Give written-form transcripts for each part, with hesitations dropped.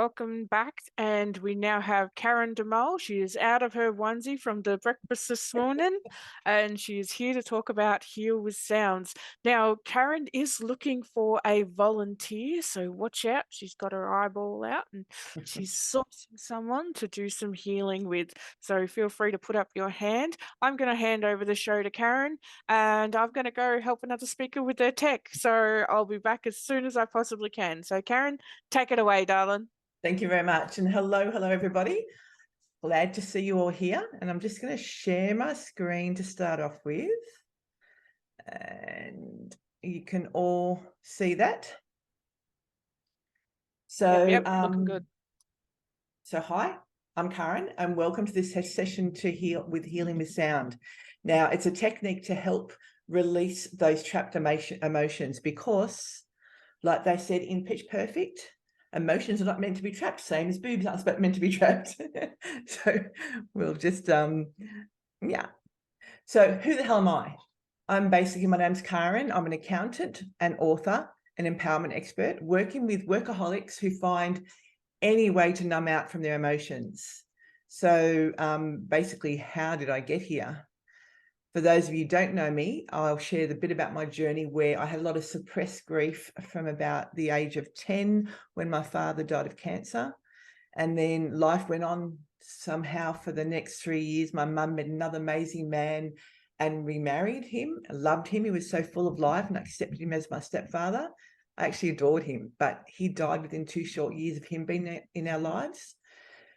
welcome back. And we now have Karyn DeMol. She is out of her onesie from the breakfast this morning, and she is here to talk about Heal with Sounds. Now, Karyn is looking for a volunteer, so watch out. She's got her eyeball out and she's sourcing someone to do some healing with. So feel free to put up your hand. I'm going to hand over the show to Karyn, and I'm going to go help another speaker with their tech. So I'll be back as soon as I possibly can. So Karyn, take it away, darling. Thank you very much. And hello, everybody. Glad to see you all here. And I'm just going to share my screen to start off with. And you can all see that. So, Yep, looking good. So hi, I'm Karyn, and welcome to this session to Healing with Sound. Now, it's a technique to help release those trapped emotions because, like they said in Pitch Perfect, emotions are not meant to be trapped, same as boobs aren't meant to be trapped. So we'll just, yeah. So who the hell am I? My name's Karyn. I'm an accountant, an author, an empowerment expert, working with workaholics who find any way to numb out from their emotions. So basically, how did I get here? For those of you who don't know me, I'll share the bit about my journey where I had a lot of suppressed grief from about the age of 10 when my father died of cancer. And then life went on somehow for the next 3 years. My mum met another amazing man and remarried him. I loved him. He was so full of life and I accepted him as my stepfather. I actually adored him, but he died within 2 short years of him being in our lives.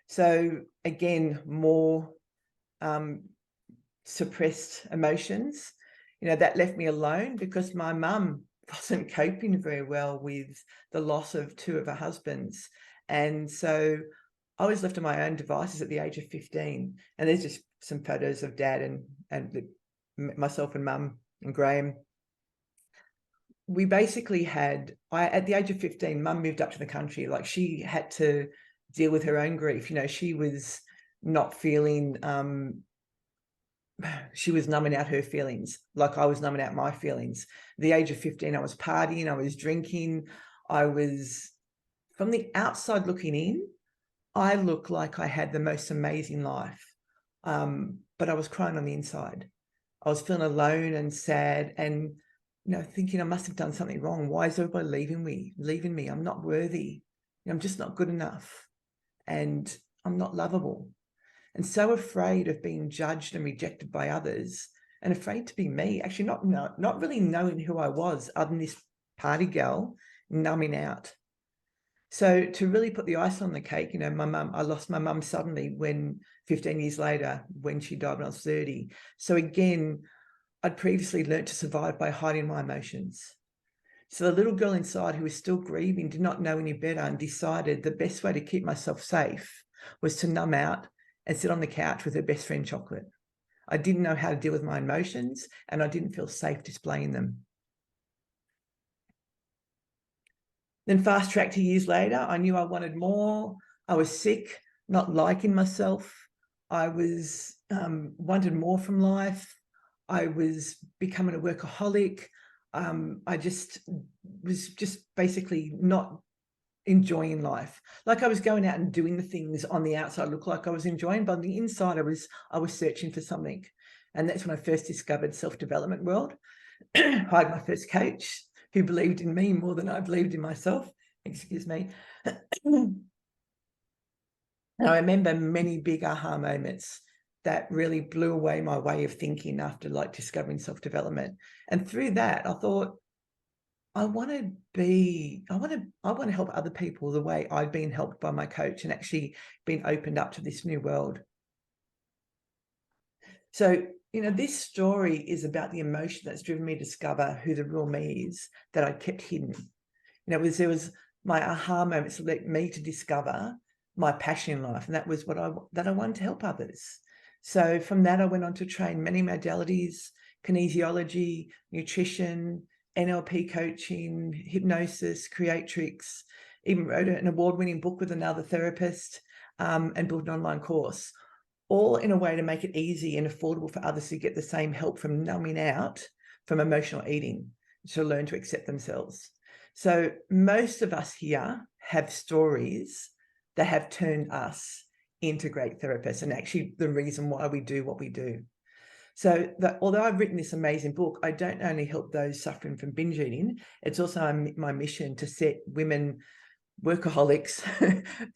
So again, more suppressed emotions, that left me alone because my mum wasn't coping very well with the loss of 2 of her husbands. And so I was left to my own devices at the age of 15. And there's just some photos of Dad and myself and Mum and Graham. We basically had, at the age of 15, Mum moved up to the country. Like she had to deal with her own grief. She was not feeling, she was numbing out her feelings like I was numbing out my feelings. At the age of 15, I was partying, I was drinking. I was, from the outside looking in, I looked like I had the most amazing life. But I was crying on the inside. I was feeling alone and sad and, thinking I must have done something wrong. Why is everybody leaving me? I'm not worthy. I'm just not good enough. And I'm not lovable. And so afraid of being judged and rejected by others and afraid to be me, actually not really knowing who I was other than this party girl numbing out. So to really put the ice on the cake, I lost my mum suddenly 15 years later, when she died when I was 30. So again, I'd previously learned to survive by hiding my emotions. So the little girl inside who was still grieving did not know any better and decided the best way to keep myself safe was to numb out and sit on the couch with her best friend chocolate. I didn't know how to deal with my emotions and I didn't feel safe displaying them. Then fast track to years later, I knew I wanted more. I was sick, not liking myself. I was wanted more from life. I was becoming a workaholic. I was basically not enjoying life. Like I was going out and doing the things on the outside look like I was enjoying, but on the inside I was searching for something. And that's when I first discovered self-development world. I had my first coach who believed in me more than I believed in myself. Excuse me. And I remember many big aha moments that really blew away my way of thinking after discovering self-development. And through that, I thought, I want to help other people the way I'd been helped by my coach and actually been opened up to this new world. So, this story is about the emotion that's driven me to discover who the real me is that I kept hidden. There was my aha moments that led me to discover my passion in life, and that was that I wanted to help others. So from that, I went on to train many modalities: kinesiology, nutrition, NLP coaching, hypnosis, creatrix, even wrote an award-winning book with another therapist, and built an online course, all in a way to make it easy and affordable for others to get the same help from numbing out from emotional eating, to learn to accept themselves. So most of us here have stories that have turned us into great therapists, and actually the reason why we do what we do. So although I've written this amazing book, I don't only help those suffering from binge eating, it's also my mission to set women workaholics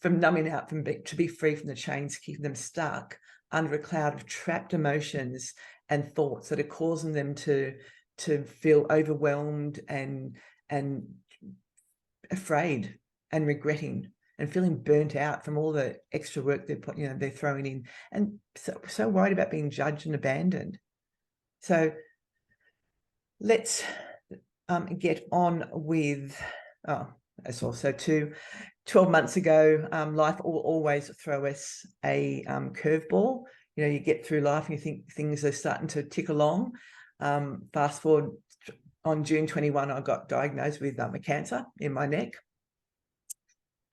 from numbing out, to be free from the chains keeping them stuck under a cloud of trapped emotions and thoughts that are causing them to feel overwhelmed and afraid and regretting and feeling burnt out from all the extra work they're throwing in, and so worried about being judged and abandoned. So let's get on with, that's also 12 months ago, life will always throw us a curveball. You get through life and you think things are starting to tick along. Fast forward, on June 21, I got diagnosed with a cancer in my neck.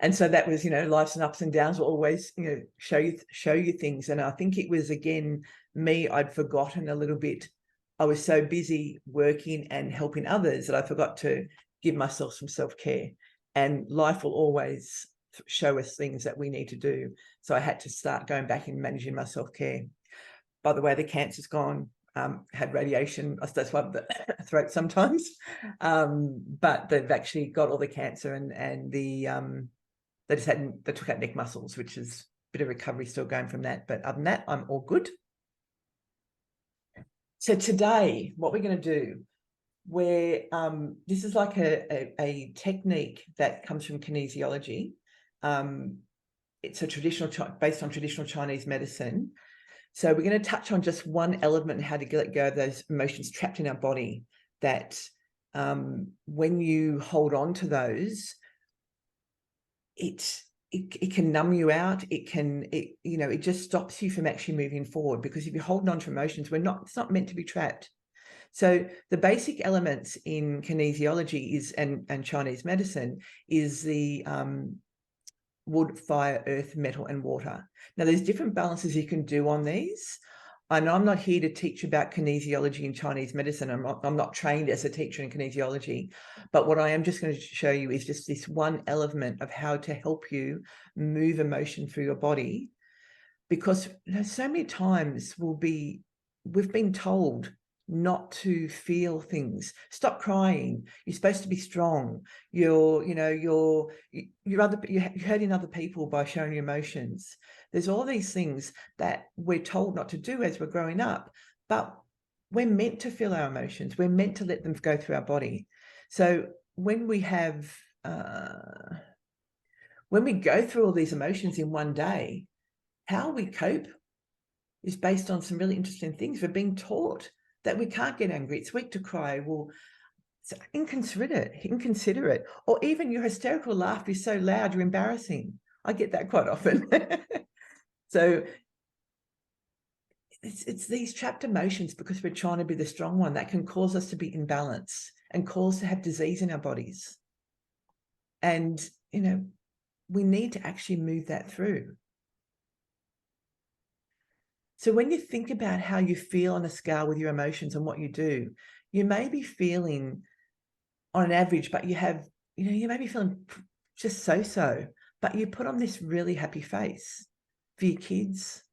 And so that was, life's and ups and downs will always, show you things. And I think it was, again, me, I'd forgotten a little bit. I was so busy working and helping others that I forgot to give myself some self-care. And life will always show us things that we need to do. So I had to start going back and managing my self-care. By the way, the cancer's gone. Had radiation. That's why the throat sometimes. But they've actually got all the cancer and they took out neck muscles, which is a bit of recovery still going from that. But other than that, I'm all good. So today, what we're going to do, this is like a technique that comes from kinesiology. It's based on traditional Chinese medicine. So we're going to touch on just one element, how to let go of those emotions trapped in our body, that when you hold on to those, it can numb you out. It just stops you from actually moving forward, because if you're holding on to emotions, it's not meant to be trapped. So the basic elements in kinesiology and Chinese medicine is the wood, fire, earth, metal, and water. Now, there's different balances you can do on these. And I'm not here to teach about kinesiology in Chinese medicine. I'm not trained as a teacher in kinesiology. But what I am just going to show you is just this one element of how to help you move emotion through your body. Because so many times we've been told not to feel things. Stop crying. You're supposed to be strong. You're hurting other people by showing your emotions. There's all these things that we're told not to do as we're growing up, but we're meant to feel our emotions. We're meant to let them go through our body. So when we go through all these emotions in one day, how we cope is based on some really interesting things. We're being taught that we can't get angry. It's weak to cry. Well, it's inconsiderate, or even your hysterical laughter is so loud, you're embarrassing. I get that quite often. So it's these trapped emotions, because we're trying to be the strong one, that can cause us to be imbalanced and cause to have disease in our bodies. And, we need to actually move that through. So when you think about how you feel on a scale with your emotions and what you do, you may be feeling on an average, but you may be feeling just so-so, but you put on this really happy face for your kids,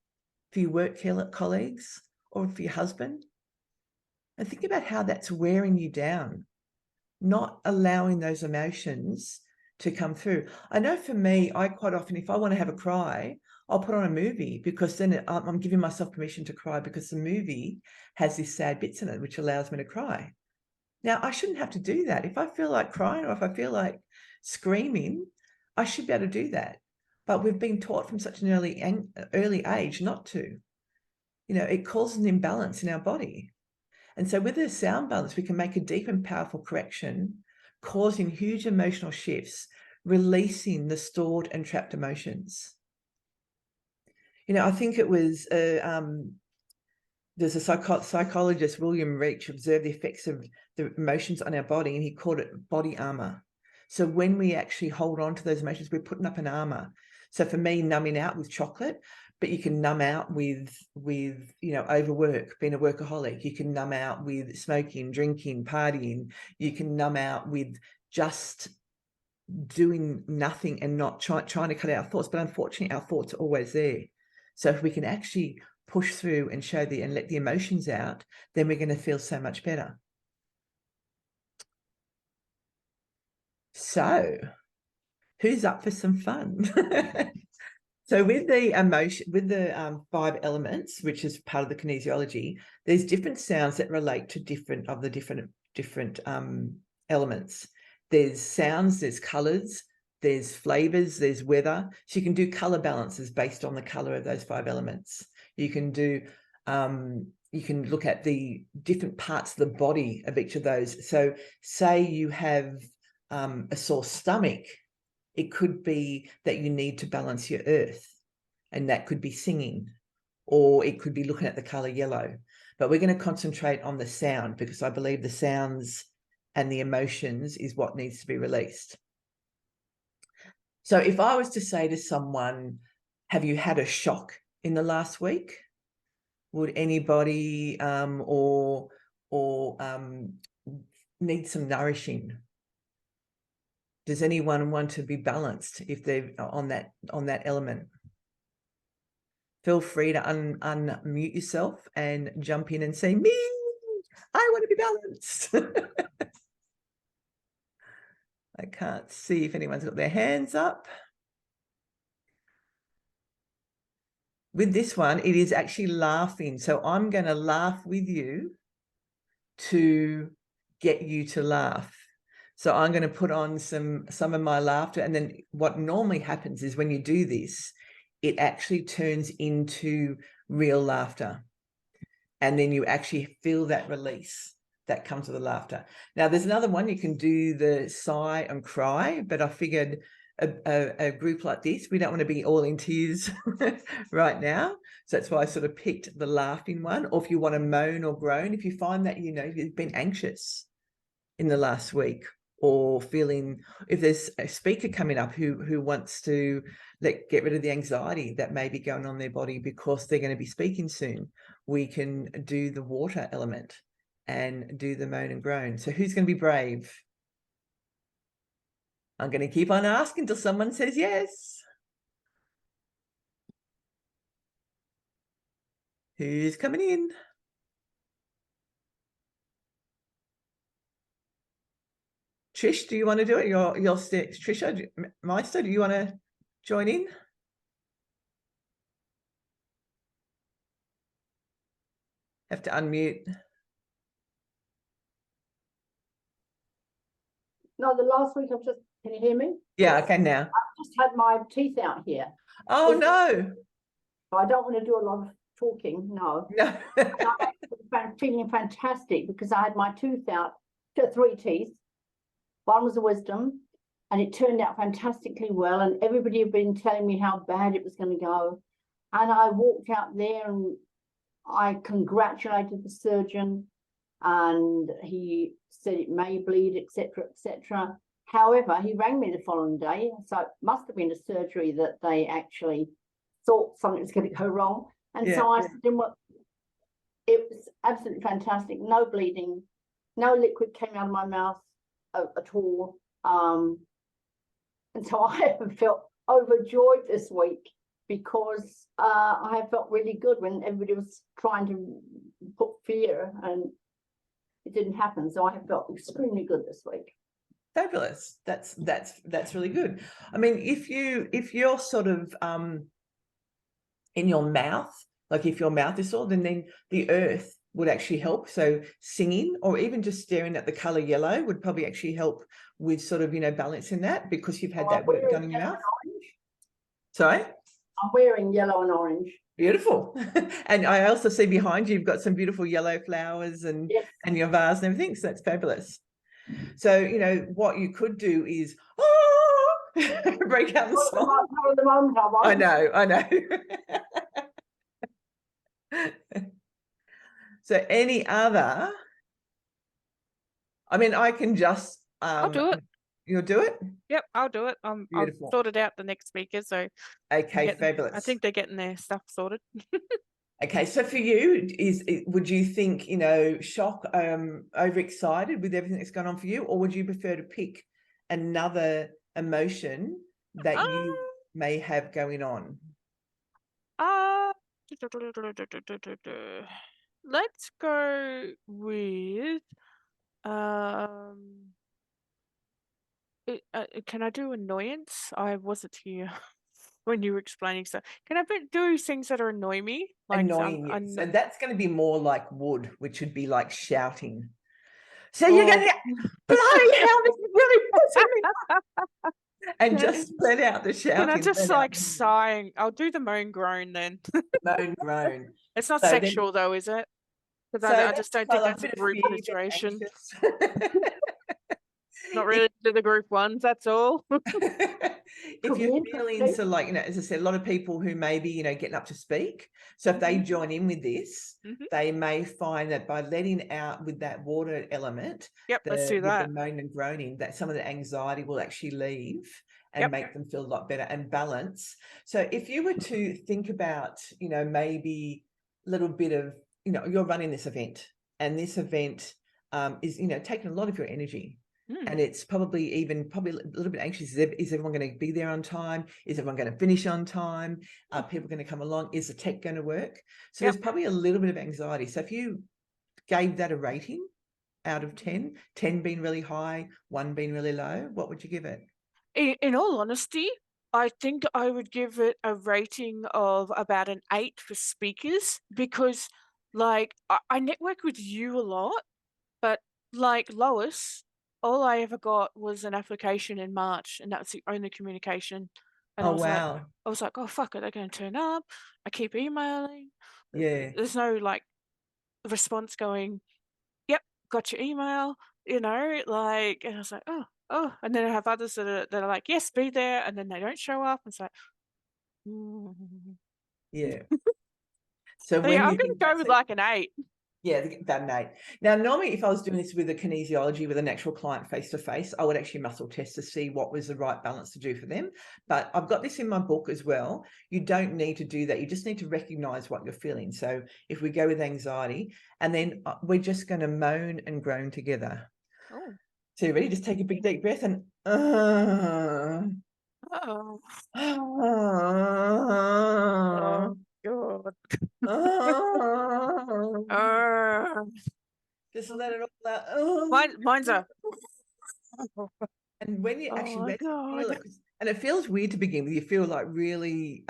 for your work colleagues, or for your husband. And think about how that's wearing you down, not allowing those emotions to come through. I know for me, I quite often, if I want to have a cry, I'll put on a movie, because then I'm giving myself permission to cry, because the movie has these sad bits in it, which allows me to cry. Now, I shouldn't have to do that. If I feel like crying, or if I feel like screaming, I should be able to do that. But we've been taught from such an early age not to. It causes an imbalance in our body. And so with a sound balance, we can make a deep and powerful correction, causing huge emotional shifts, releasing the stored and trapped emotions. I think it was there's a psychologist, William Reach, observed the effects of the emotions on our body, and he called it body armor. So when we actually hold on to those emotions, we're putting up an armor. So for me, numbing out with chocolate, but you can numb out with overwork, being a workaholic. You can numb out with smoking, drinking, partying. You can numb out with just doing nothing and not trying to cut out our thoughts, but unfortunately our thoughts are always there. So if we can actually push through and and let the emotions out, then we're going to feel so much better. So who's up for some fun? So with the with the 5 elements, which is part of the kinesiology, there's different sounds that relate to different elements. There's sounds, there's colors, there's flavors, there's weather. So you can do color balances based on the color of those 5 elements. You can do you can look at the different parts of the body of each of those. So say you have a sore stomach, it could be that you need to balance your earth, and that could be singing, or it could be looking at the color yellow. But we're going to concentrate on the sound, because I believe the sounds and the emotions is what needs to be released. So if I was to say to someone, have you had a shock in the last week? Would anybody need some nourishing? Does anyone want to be balanced if they're on that element? Feel free to unmute yourself and jump in and say, me, I want to be balanced. I can't see if anyone's got their hands up. With this one, it is actually laughing. So I'm going to laugh with you to get you to laugh. So I'm going to put on some of my laughter. And then what normally happens is when you do this, it actually turns into real laughter. And then you actually feel that release that comes with the laughter. Now, there's another one. You can do the sigh and cry, but I figured a group like this, we don't want to be all in tears right now. So that's why I sort of picked the laughing one. Or if you want to moan or groan, if you find that, you've been anxious in the last week, or feeling, if there's a speaker coming up who wants to get rid of the anxiety that may be going on in their body because they're going to be speaking soon, we can do the water element and do the moan and groan. So who's going to be brave? I'm going to keep on asking until someone says yes. Who's coming in? Trish, do you want to do it? Trisha, Meister, do you want to join in? Have to unmute. No, the last week can you hear me? Yeah, I can now. I've just had my teeth out here. Oh, no. I don't want to do a lot of talking, no. No. I'm feeling fantastic because I had my tooth out, 3 teeth. One was a wisdom, and it turned out fantastically well. And everybody had been telling me how bad it was going to go. And I walked out there and I congratulated the surgeon, and he said it may bleed, etc., etc. However, he rang me the following day, so it must have been a surgery that they actually thought something was going to go wrong. And so I said, well, it was absolutely fantastic. No bleeding, no liquid came out of my mouth at all. And so I have felt overjoyed this week, because I have felt really good when everybody was trying to put fear, and it didn't happen. So I have felt extremely good this week. Fabulous. That's really good. I mean, if you're sort of in your mouth, like if your mouth is sore, then the earth would actually help. So singing, or even just staring at the color yellow, would probably actually help with sort of, balancing that, because you've had that work done in your mouth. Sorry? I'm wearing yellow and orange. Beautiful. And I also see behind you, you've got some beautiful yellow flowers and your vase and everything. So that's fabulous. So, what you could do is break out the song. I know. So any other, I mean, I can just I'll do it. You'll do it? Yep, I'll do it. I'll sort it out the next speaker. So okay, fabulous. I think they're getting their stuff sorted. Okay, so for you, would you think, shock, overexcited with everything that's going on for you, or would you prefer to pick another emotion that you may have going on? Let's go with can I do annoyance? I wasn't here when you were explaining stuff. Can I do things that are annoy me? Annoying, yes. So that's going to be more like wood, which would be like shouting. So Oh. you're going to get, bloody hell, this is really pushing me. And just let out the shouting. Can I just like sighing? I'll do the moan groan then. Moan groan. It's not So then- sexual though, is it? Because So I just don't think that's a group fear, situation. anxious. Not really to the group ones, that's all. If you're feeling so like, as I said, a lot of people who may be, getting up to speak. So if they join in with this, they may find that by letting out with that water element, let's do that. The moan and groaning, that some of the anxiety will actually leave and make them feel a lot better and balance. So if you were to think about, maybe a little bit of, you're running this event, and this event is, taking a lot of your energy. And it's probably a little bit anxious. Is everyone going to be there on time? Is everyone going to finish on time? Are people going to come along? Is the tech going to work? So there's probably a little bit of anxiety. So if you gave that a rating out of 10, 10 being really high, 1 being really low, what would you give it? In all honesty, I think I would give it a rating of about an 8 for speakers, because like I network with you a lot, but like Lois, all I ever got was an application in March, and that's the only communication. And I was like, oh fuck, are they going to turn up? I keep emailing. Yeah. There's no like response going, yep, got your email, and I was like, oh, and then I have others that are like, yes, be there, and then they don't show up. It's like, yeah. So I'm going to go with like an 8. Yeah, about an 8. Now, normally, if I was doing this with a kinesiology, with an actual client face-to-face, I would actually muscle test to see what was the right balance to do for them. But I've got this in my book as well. You don't need to do that. You just need to recognize what you're feeling. So if we go with anxiety, and then we're just going to moan and groan together. Oh. So you ready? Just take a big, deep breath and Oh. God. Just let it all out. Mine's a. And when you actually feel it, and it feels weird to begin with, you feel like really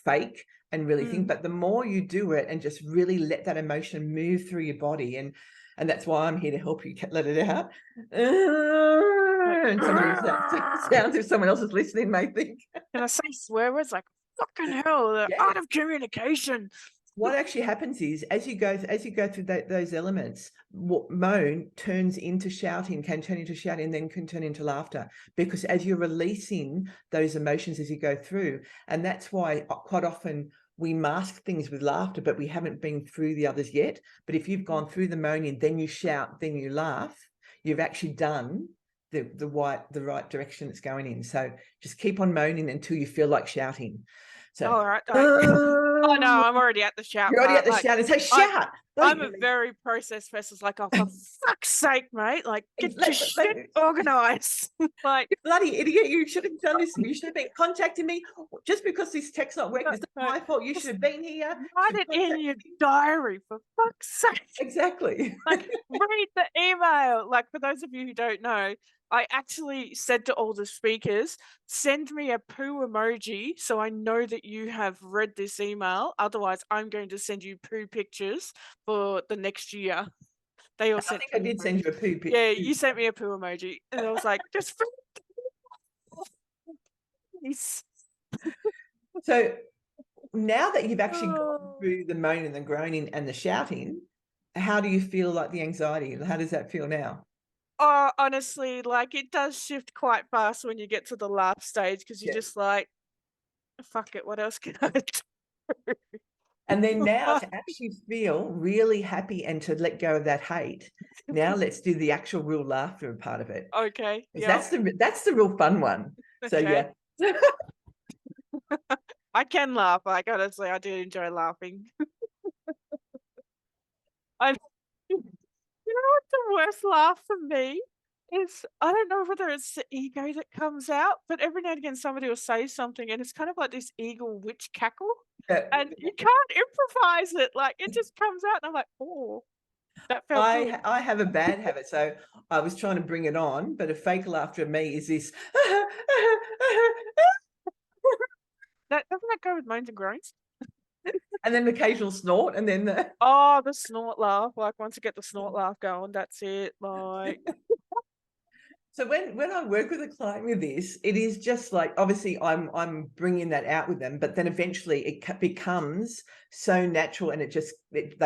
fake and really think, but the more you do it and just really let that emotion move through your body, and that's why I'm here to help you let it out. And some of these sounds, if someone else is listening, may think. Can I say swear words like fucking hell? The art of communication. What actually happens is, as you go through those elements, what moan turns into shouting, can turn into shouting, and then can turn into laughter, because as you're releasing those emotions as you go through. And that's why quite often we mask things with laughter, but we haven't been through the others yet. But if you've gone through the moaning, then you shout, then you laugh, you've actually done the right direction it's going in. So just keep on moaning until you feel like shouting. So, all right. Oh no, I'm already at the shout. You're already at the shout. And say shout. I'm a very processed person. It's like, oh, for fuck's sake, mate! Like, get your shit organised. Like, you bloody idiot! You should have done this. You should have been contacting me. Just because this text not working, it's not my fault. You should have been here. Write it in your diary, for fuck's sake. Exactly. Like, read the email. Like, for those of you who don't know, I actually said to all the speakers, send me a poo emoji so I know that you have read this email. Otherwise, I'm going to send you poo pictures for the next year. They all sent. I did send you a poo picture. Yeah, you sent me a poo emoji, and I was like, just. So now that you've actually gone through the moaning and the groaning and the shouting, how do you feel like the anxiety? How does that feel now? Oh, honestly, like it does shift quite fast when you get to the laugh stage, because you're just like, fuck it, what else can I do? And then now to actually feel really happy and to let go of that hate, now let's do the actual real laughter part of it. Okay. Yeah. That's the real fun one. So yeah. I can laugh. Like honestly, I do enjoy laughing. You know what's the worst laugh for me is I don't know whether it's the ego that comes out, but every now and again somebody will say something and it's kind of like this eagle witch cackle, and you can't improvise it. Like it just comes out, and I'm like, oh, that felt good. I have a bad habit, so I was trying to bring it on, but a fake laughter at me is this. That doesn't that go with moans and groans? And then the occasional snort, and then the Oh, the snort laugh. Like once you get the snort laugh going, that's it. Like so when I work with a client with this, it is just like, obviously I'm bringing that out with them, but then eventually it becomes so natural, and they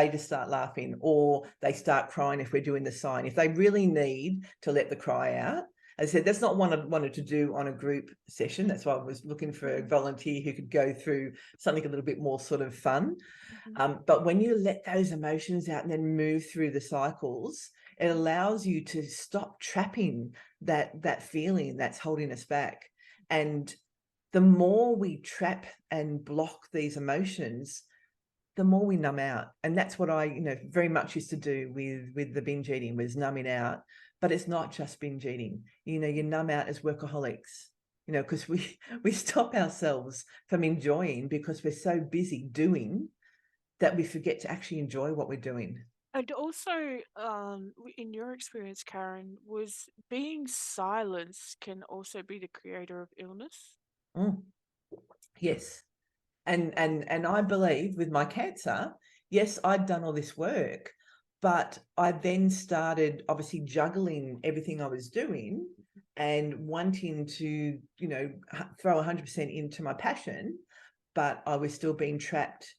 just start laughing, or they start crying if we're doing the sign. If they really need to let the cry out, as I said, that's not what I wanted to do on a group session. That's why I was looking for a volunteer who could go through something a little bit more sort of fun. But when you let those emotions out and then move through the cycles, it allows you to stop trapping that feeling that's holding us back. And the more we trap and block these emotions, the more we numb out. And that's what I, very much used to do with the binge eating, was numbing out. But it's not just binge eating. You numb out as workaholics, because we stop ourselves from enjoying because we're so busy doing that we forget to actually enjoy what we're doing. and also, in your experience, Karen, was being silenced can also be the creator of illness. Yes. And I believe with my cancer, yes, I'd done all this work, but I then started obviously juggling everything I was doing and wanting to, throw 100% into my passion, but I was still being trapped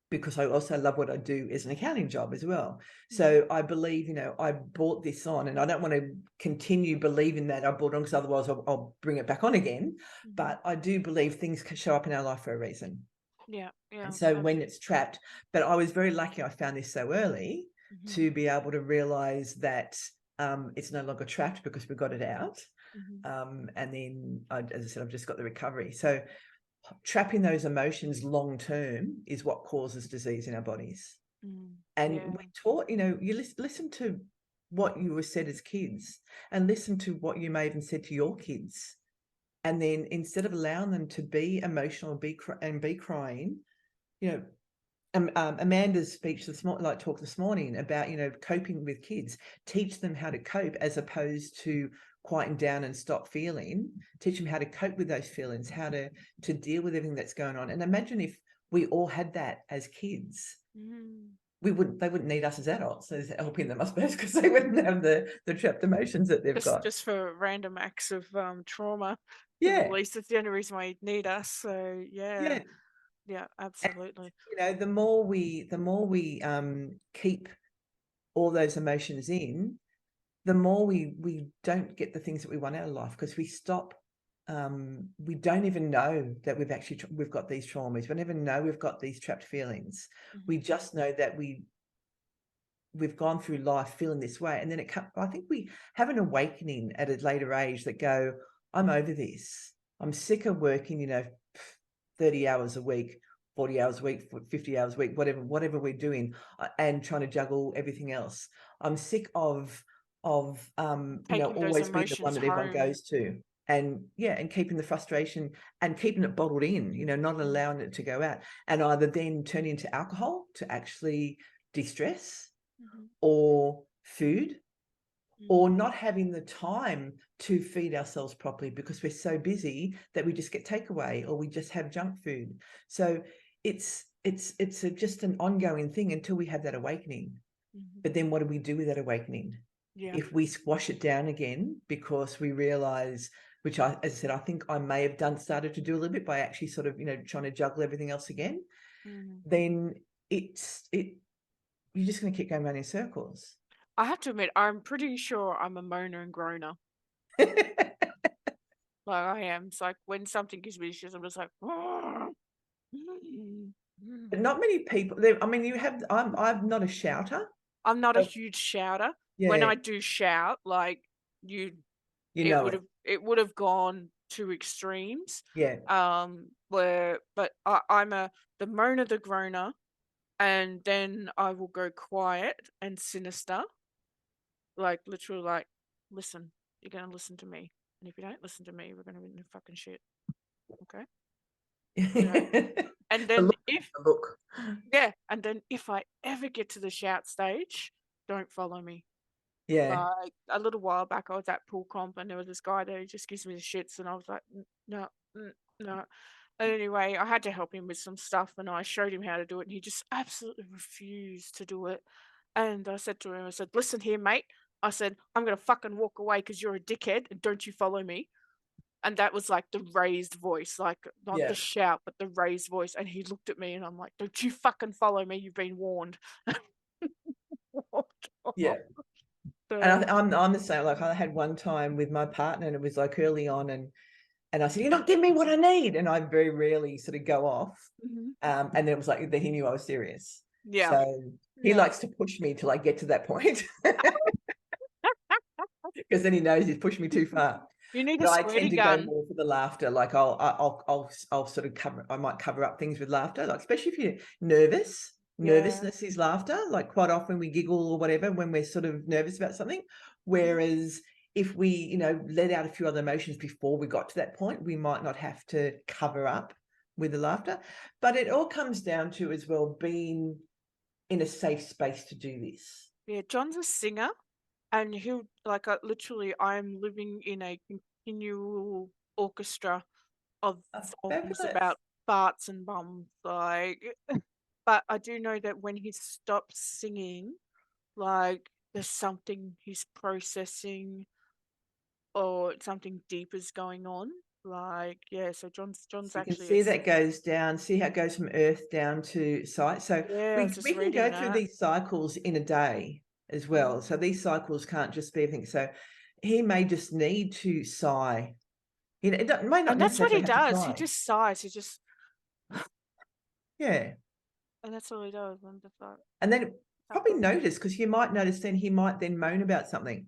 because I also love what I do as an accounting job as well. So I believe, I brought this on, and I don't want to continue believing that I brought it on, because otherwise I'll bring it back on again. But I do believe things can show up in our life for a reason. Yeah. And so when it's trapped, but I was very lucky I found this so early to be able to realize that it's no longer trapped because we got it out. And then, as I said, I've just got the recovery. So trapping those emotions long term is what causes disease in our bodies. And we taught, you listen to what you were said as kids, and listen to what you may even said to your kids. And then instead of allowing them to be emotional and be crying, Amanda's speech talk this morning about, coping with kids, teach them how to cope as opposed to quieten down and stop feeling. Teach them how to cope with those feelings, how to deal with everything that's going on. And imagine if we all had that as kids. They wouldn't need us as adults as helping them, I suppose, because they wouldn't have the trapped emotions that they've got. Just for random acts of trauma. Yeah. At least it's the only reason why you'd need us. So yeah, absolutely. And, the more we keep all those emotions in, the more we don't get the things that we want out of life, because we stop. We don't even know that we've got these traumas. We never know we've got these trapped feelings. We just know that we've gone through life feeling this way, and then I think we have an awakening at a later age that go, I'm over this. I'm sick of working, 30 hours a week, 40 hours a week, 50 hours a week, whatever we're doing, and trying to juggle everything else. I'm sick of always being the one that everyone goes to. And keeping the frustration and keeping it bottled in, not allowing it to go out, and either then turning into alcohol to actually de-stress, or food, or not having the time to feed ourselves properly because we're so busy that we just get takeaway, or we just have junk food. So it's just an ongoing thing until we have that awakening. But then what do we do with that awakening? If we squash it down again because we realize, which as I said, I think I may have started to do a little bit by actually sort of, trying to juggle everything else again, then you're just going to keep going around in circles. I have to admit, I'm pretty sure I'm a moaner and groaner. Like I am. It's like when something gives me issues, I'm just like, But not many people. I mean, I'm not a shouter. I'm not a huge shouter. When I do shout, like it would have gone to extremes. I'm the moaner, the groaner, and then I will go quiet and sinister, like literally, like listen. You're going to listen to me. And if you don't listen to me, we're going to be in the fucking shit. Okay. And The then look, if, the look. yeah, and then if I ever get to the shout stage, don't follow me. Yeah. Like a little while back, I was at pool comp and there was this guy there who just gives me the shits, and I was like, no, no. And anyway, I had to help him with some stuff, and I showed him how to do it, and he just absolutely refused to do it. And I said to him, I said, listen here, mate. I said, I'm gonna fucking walk away because you're a dickhead, and don't you follow me. And that was like the raised voice, like not Yeah. the shout, but the raised voice. And he looked at me, and I'm like, don't you fucking follow me. You've been warned. Walked off. Yeah. So, And I'm the same. Like I had one time with my partner, and it was like early on, and I said, "You're not giving me what I need," and I very rarely sort of go off. mhm. And then it was like that he knew I was serious. Yeah. So he Yeah. likes to push me till I get to that point, because then he knows he's pushed me too far. You need a But I squirty tend to go gun. more for the laughter. Like I'll sort of cover. I might cover up things with laughter, like especially if you're nervous. Yeah. Nervousness is laughter. Like quite often we giggle or whatever when we're sort of nervous about something. Whereas if we, let out a few other emotions before we got to that point, we might not have to cover up with the laughter. But it all comes down to as well being in a safe space to do this. Yeah, John's a singer, and he'll like literally, I'm living in a continual orchestra of songs Fabulous. about farts and bums, like. But I do know that when he stops singing, like there's something he's processing, or something deep is going on. Like, yeah, so John's So you can actually see that goes down, see how it goes from earth down to sight. So yeah, I was just we can reading go through that. these cycles in a day as well. So these cycles can't just be everything. So he may just need to sigh. It may not And that's what he necessarily have to does. He cry. just sighs. He just, Yeah. and that's all he does. I'm just like, And then probably notice, because you might notice then he might then moan about something.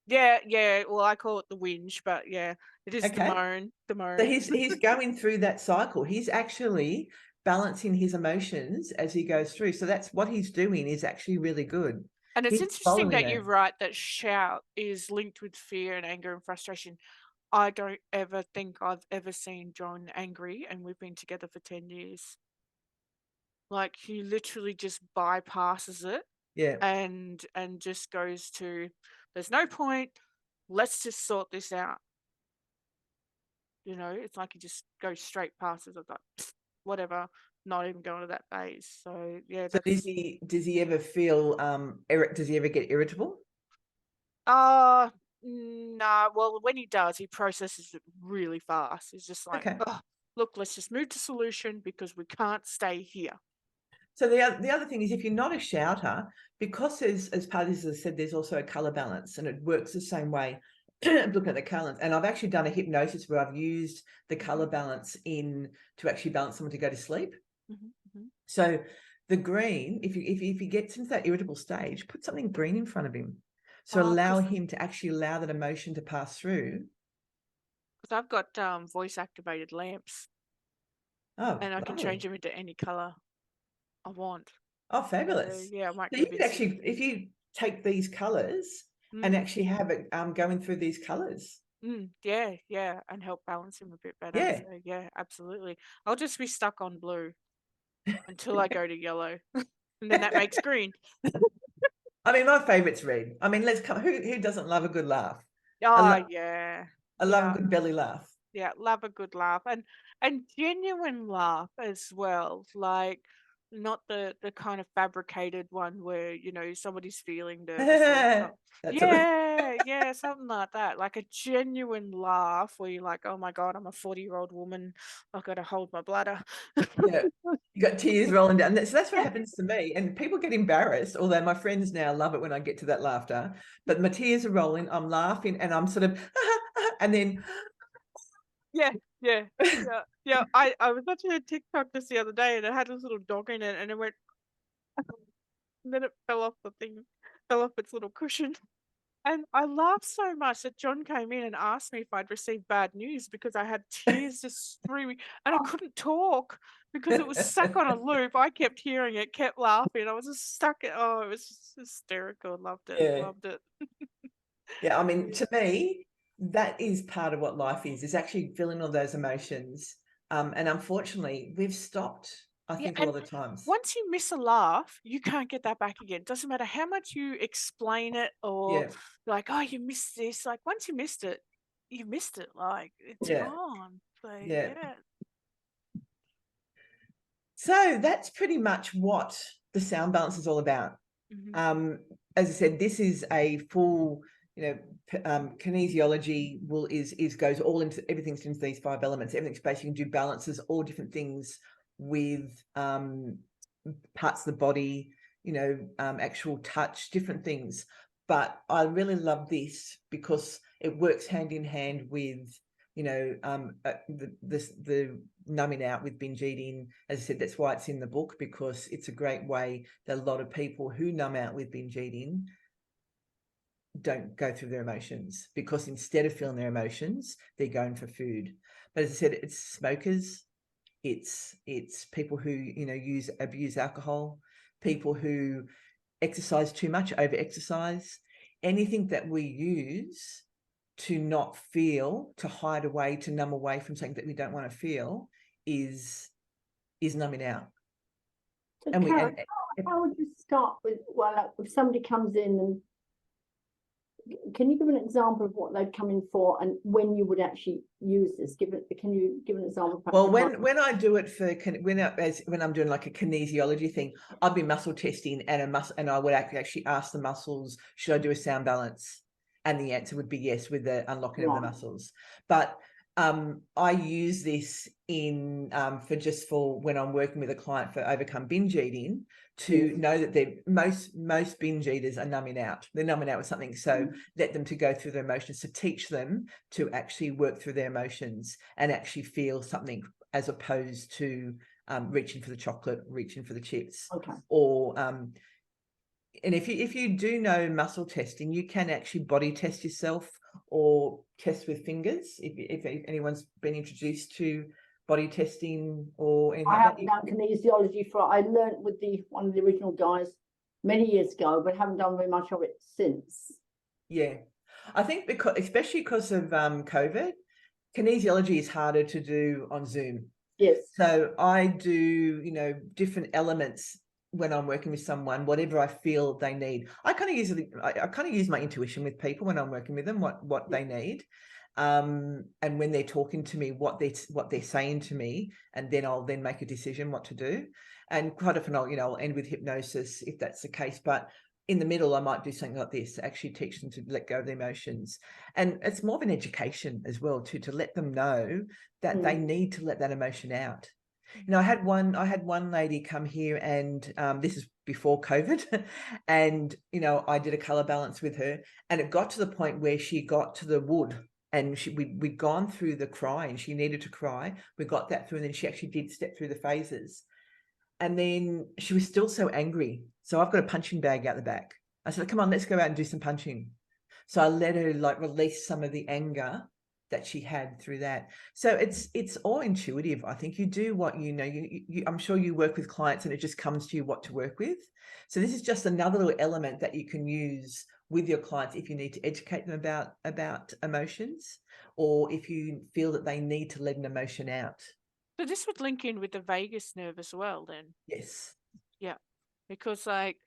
yeah, yeah. Well, I call it the whinge, but yeah, it is the Okay. moan. The moan. So he's going through that cycle. He's actually balancing his emotions as he goes through. So that's what he's doing is actually really good. And it's He's interesting following that it. you write that shout is linked with fear and anger and frustration. I don't ever think I've ever seen John angry, and we've been together for 10 years. Like he literally just bypasses it Yeah. and just goes to, there's no point. Let's just sort this out. It's like he just goes straight past it. Like, whatever, not even going to that phase. So yeah, So that's does he ever feel does he ever get irritable? nah. Well, when he does, he processes it really fast. He's just like, Okay. oh, look, let's just move to solution because we can't stay here. So the other thing is, if you're not a shouter, because as part of this, as I said, there's also a color balance, and it works the same way. Looking at the colors, and I've actually done a hypnosis where I've used the color balance to actually balance someone to go to sleep. So the green, if you get into that irritable stage, put something green in front of him. So allow him to actually allow that emotion to pass through. Because I've got voice activated lamps. Oh, and I can lovely. change them into any color I want. Oh, fabulous. Yeah, I might So you could actually, if you take these colors and actually have it going through these colors. Yeah, and help balance him a bit better. Yeah. So, yeah, absolutely. I'll just be stuck on blue until I go to yellow, and then that makes green. I mean, my favorite's red. I mean, who doesn't love a good laugh? Oh, yeah. I love a good belly laugh. Yeah, love a good laugh, and genuine laugh as well. Like not the kind of fabricated one where somebody's feeling nervous or yeah, something like that. Like a genuine laugh where you're like, oh my god, I'm a 40-year-old woman, I've got to hold my bladder. Yeah, you got tears rolling down. So that's what happens to me, and people get embarrassed, although my friends now love it when I get to that laughter. But my tears are rolling, I'm laughing, and I'm sort of and then yeah. I was watching a TikTok just the other day, and it had this little dog in it, and it went and then it fell off its little cushion. And I laughed so much that John came in and asked me if I'd received bad news, because I had tears just streaming and I couldn't talk because it was stuck on a loop. I kept hearing it, kept laughing. I was just stuck. It was just hysterical. Loved it. Yeah. Loved it. Yeah, I mean, to me, that is part of what life is actually feeling all those emotions. And unfortunately, we've stopped, I Yeah, think, a and lot of times. once you miss a laugh, you can't get that back again. Doesn't matter how much you explain it or Yeah, like, oh, you missed this. Like once you missed it, you missed it. Like it's yeah, gone. Like, yeah. yeah. So that's pretty much what the sound balance is all about. Mhm. As I said, this is a full, kinesiology is goes all into everything's into these 5 elements. Everything's based. You can do balances, all different things with parts of the body, actual touch, different things. But I really love this because it works hand in hand with, the numbing out with binge eating. As I said, that's why it's in the book, because it's a great way that a lot of people who numb out with binge eating don't go through their emotions, because instead of feeling their emotions, they're going for food. But as I said, it's smokers, it's people who abuse alcohol, people who exercise too much, over exercise, anything that we use to not feel, to hide away, to numb away from something that we don't want to feel is numbing out. So, And Karyn, how would you start with, well, like, if somebody comes in and can you give an example of what they'd come in for and when you would actually use this? Can you give an example? Well, when I do it for when I'm doing like a kinesiology thing, I'd be muscle testing and I would actually ask the muscles, should I do a sound balance? And the answer would be yes, with the unlocking of the muscles. But I use this in for when I'm working with a client for overcome binge eating, to know that most binge eaters are numbing out. They're numbing out with something. So let them to go through their emotions, to teach them to actually work through their emotions and actually feel something, as opposed to reaching for the chocolate, reaching for the chips. Okay. Or and if you do know muscle testing, you can actually body test yourself or test with fingers. If anyone's been introduced to body testing or anything I like that. haven't done kinesiology I learned with one of the original guys many years ago, but haven't done very much of it since. Yeah, I think especially because of COVID, kinesiology is harder to do on Zoom. Yes. So I do, different elements when I'm working with someone, whatever I feel they need. I kind of use my intuition with people when I'm working with them, what they need. And when they're talking to me, what they're saying to me, and then I'll then make a decision what to do. And quite often I'll end with hypnosis if that's the case. But in the middle, I might do something like this to actually teach them to let go of their emotions. And it's more of an education as well, to let them know that they need to let that emotion out. I had one lady come here, and this is before COVID, and I did a color balance with her, and it got to the point where she got to the wood, and we'd gone through the cry, and she needed to cry. We got that through, and then she actually did step through the phases. And then she was still so angry. So I've got a punching bag out the back. I said, come on, let's go out and do some punching. So I let her release some of the anger that she had through that. So it's all intuitive. I think you do what you know. I'm sure you work with clients and it just comes to you what to work with. So this is just another little element that you can use with your clients if you need to educate them about emotions, or if you feel that they need to let an emotion out. So this would link in with the vagus nerve as well, then. Yes. Yeah, because like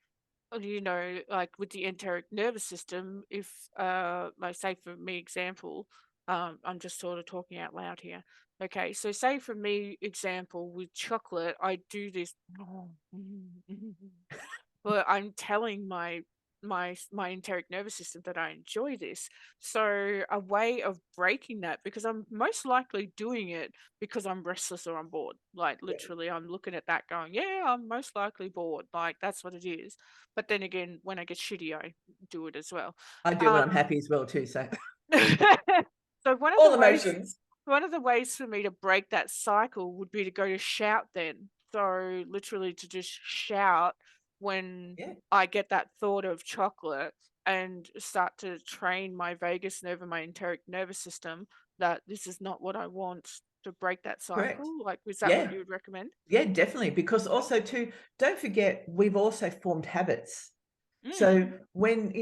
with the enteric nervous system, if like say for me example, I'm just sort of talking out loud here. Okay, so say for me example with chocolate, I do this, but I'm telling my enteric nervous system that I enjoy this. So a way of breaking that, because I'm most likely doing it because I'm restless or I'm bored. Like literally, I'm looking at that going, yeah, I'm most likely bored. Like that's what it is. But then again, when I get shitty, I do it as well. I do when I'm happy as well too. So So all emotions. one of the ways for me to break that cycle would be to go to shout then. So literally to just shout when I get that thought of chocolate, and start to train my vagus nerve and my enteric nervous system that this is not what I want, to break that Correct. cycle. Like, is that what you would recommend? Yeah, definitely. Because also too, don't forget, we've also formed habits. So when,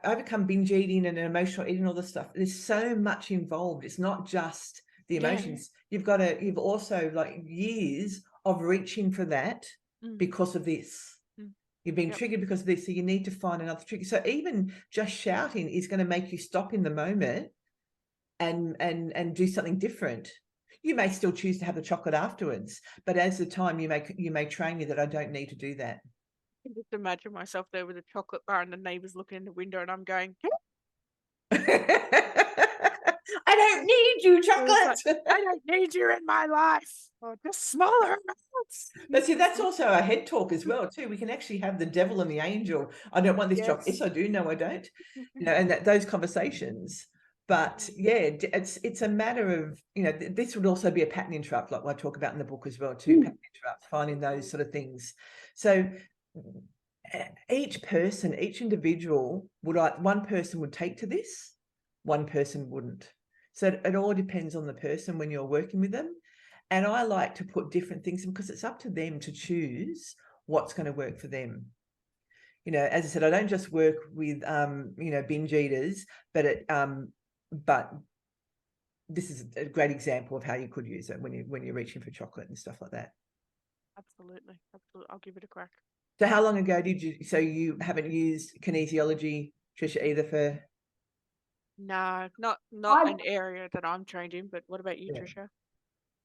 overcome binge eating and emotional eating, all this stuff, there's so much involved. It's not just the emotions. You've also like years of reaching for that because of this. You've been triggered because of this. So you need to find another trigger. So even just shouting is going to make you stop in the moment and do something different. You may still choose to have the chocolate afterwards, but as the time you may train you that I don't need to do that. I can just imagine myself there with a chocolate bar and the neighbours looking in the window and I'm going, I don't need you, chocolate. I don't need you in my life. Or just smaller amounts. But see, that's also a head talk as well, too. We can actually have the devil and the angel. I don't want this chocolate. Yes, I do. No, I don't. And those conversations. But yeah, it's a matter of, this would also be a pattern interrupt, like what I talk about in the book as well, too. Pattern interrupts, finding those sort of things. So each person, each individual one person would take to this, one person wouldn't. So it all depends on the person when you're working with them. And I like to put different things in because it's up to them to choose what's going to work for them. As I said, I don't just work with, binge eaters, but this is a great example of how you could use it when you're reaching for chocolate and stuff like that. Absolutely. I'll give it a crack. So how long ago so you haven't used kinesiology, Tricia, either for? No, not an area that I'm trained in, but what about you, Tricia?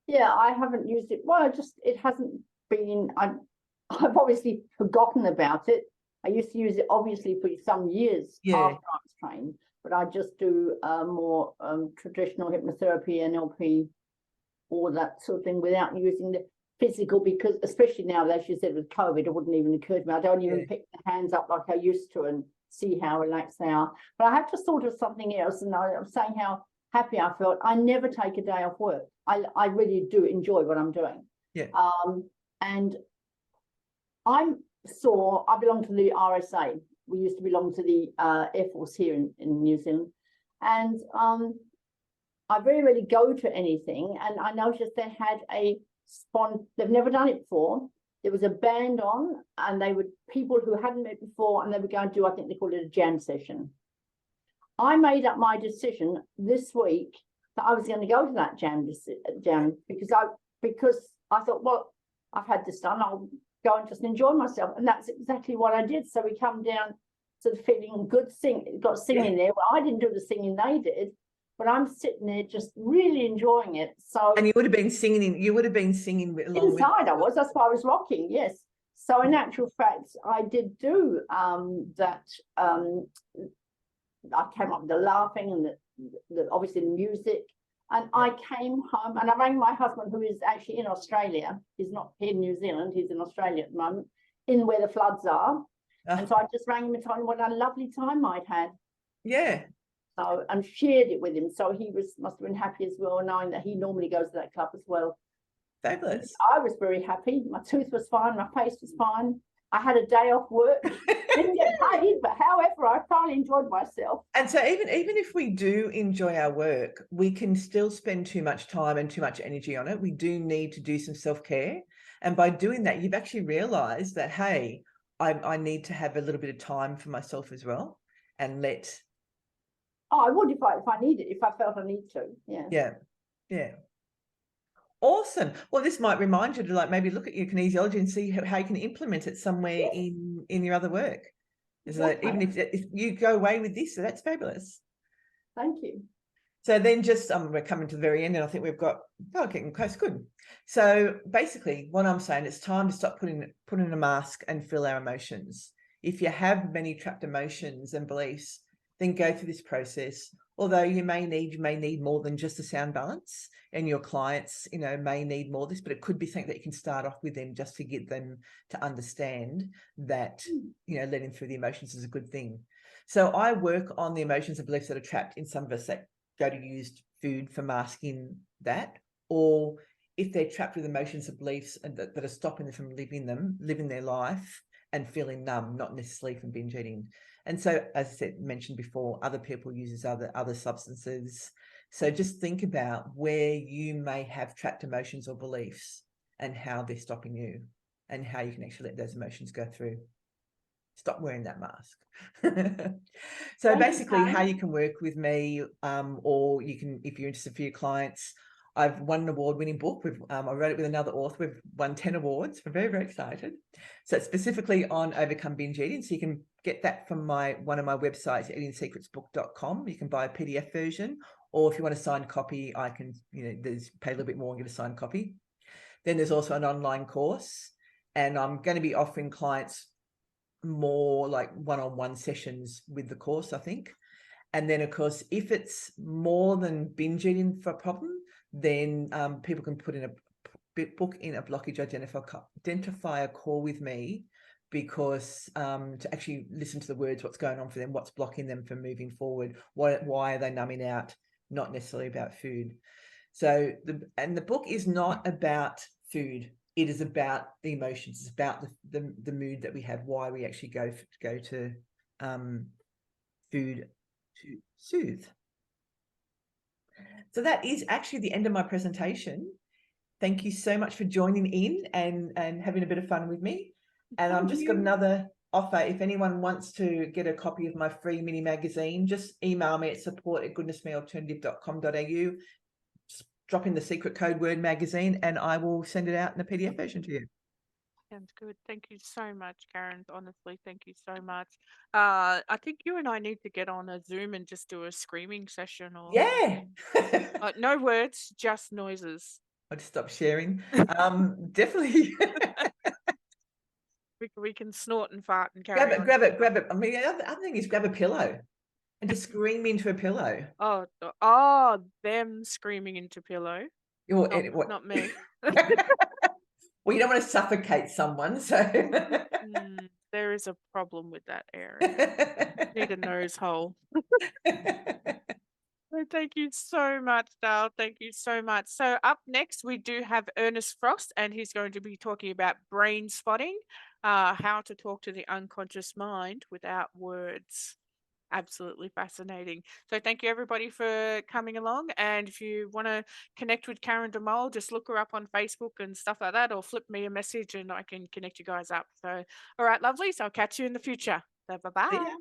Yeah, I haven't used it. Well, it hasn't been, I've obviously forgotten about it. I used to use it obviously for some years after I was trained, but I just do more traditional hypnotherapy, NLP, all that sort of thing without using the physical, because especially now, as you said, with COVID, it wouldn't even occur to me. I don't even pick the hands up like I used to and see how relaxed they are. But I had just thought of something else, and I'm saying how happy I felt. I never take a day off work. I really do enjoy what I'm doing. Yeah. And I belong to the RSA. We used to belong to the Air Force here in New Zealand. And I very rarely go to anything. And I noticed they had they've never done it before. There was a band on, and they would people who hadn't met before, and they were going to do, I think they called it a jam session. I made up my decision this week that I was going to go to that jam because I thought, well, I've had this done, I'll go and just enjoy myself. And that's exactly what I did. So we come down to the feeling good, got singing there. Well, I didn't do the singing, they did, but I'm sitting there just really enjoying it. So, and you would have been singing along inside. That's why I was rocking. Yes. So in actual fact, I did do that. I came up with the laughing and the obviously the music. And I came home and I rang my husband, who is actually in Australia. He's not here in New Zealand. He's in Australia at the moment, in where the floods are. And so I just rang him and told him what a lovely time I'd had. Yeah. So, and shared it with him. So he must have been happy as well, knowing that he normally goes to that club as well. Fabulous. I was very happy. My tooth was fine. My face was fine. I had a day off work. Didn't get paid, but however, I thoroughly enjoyed myself. And so even if we do enjoy our work, we can still spend too much time and too much energy on it. We do need to do some self-care. And by doing that, you've actually realized that, hey, I need to have a little bit of time for myself as well, and let. Oh, I would if I need it, if I felt I need to. Yeah. Yeah. Awesome. Well, this might remind you to maybe look at your kinesiology and see how you can implement it somewhere in your other work. Exactly. Even if you go away with this, so that's fabulous. Thank you. So then we're coming to the very end, and I think we've got getting close. Good. So basically what I'm saying, it's time to stop putting a mask and feel our emotions. If you have many trapped emotions and beliefs, then go through this process. Although you may need more than just a sound balance, and your clients, may need more of this, but it could be something that you can start off with them just to get them to understand that, letting through the emotions is a good thing. So I work on the emotions and beliefs that are trapped in some of us that go to use food for masking that, or if they're trapped with emotions and beliefs that are stopping them from living their life and feeling numb, not necessarily from binge eating. And so, as I mentioned before, other people use other substances. So just think about where you may have trapped emotions or beliefs and how they're stopping you, and how you can actually let those emotions go through. stop wearing that mask. So Thank you, basically how Karyn. you can work with me, or you can, if you're interested for your clients, I've won an award-winning book. I wrote it with another author. We've won 10 awards. We're very, very excited. So it's specifically on overcome binge eating. So you can get that from one of my websites, eatingsecretsbook.com. You can buy a PDF version, or if you want a signed copy, I can, there's pay a little bit more and get a signed copy. Then there's also an online course, and I'm going to be offering clients more like one-on-one sessions with the course, I think. And then, of course, if it's more than binge eating for a problem, then people can book in a blockage identifier call with me, because to actually listen to the words, what's going on for them, what's blocking them from moving forward, why are they numbing out, not necessarily about food. So the book is not about food. It is about the emotions. It's about the mood that we have, why we actually go to food to soothe. So that is actually the end of my presentation. Thank you so much for joining in and having a bit of fun with me. And I've just got another offer. If anyone wants to get a copy of my free mini magazine, just email me at support@goodnessmealternative.com.au. Drop in the secret code word magazine, and I will send it out in a PDF version to you. Sounds good. Thank you so much, Karyn. Honestly, thank you so much. I think you and I need to get on a Zoom and just do a screaming session or Yeah. no words, just noises. I'll just stop sharing. Definitely. We can snort and fart and carry on. grab it. I mean, the other thing is grab a pillow and just scream into a pillow. Oh, them screaming into pillow. Not me. Well, you don't want to suffocate someone, so there is a problem with that area. Need a nose hole. Thank you so much, Dale. Thank you so much. So up next, we do have Ernest Frost, and he's going to be talking about brain spotting, how to talk to the unconscious mind without words. Absolutely fascinating. So thank you everybody for coming along. And if you want to connect with Karyn DeMol, just look her up on Facebook and stuff like that, or flip me a message and I can connect you guys up. So, all right, lovelies, I'll catch you in the future. So bye-bye.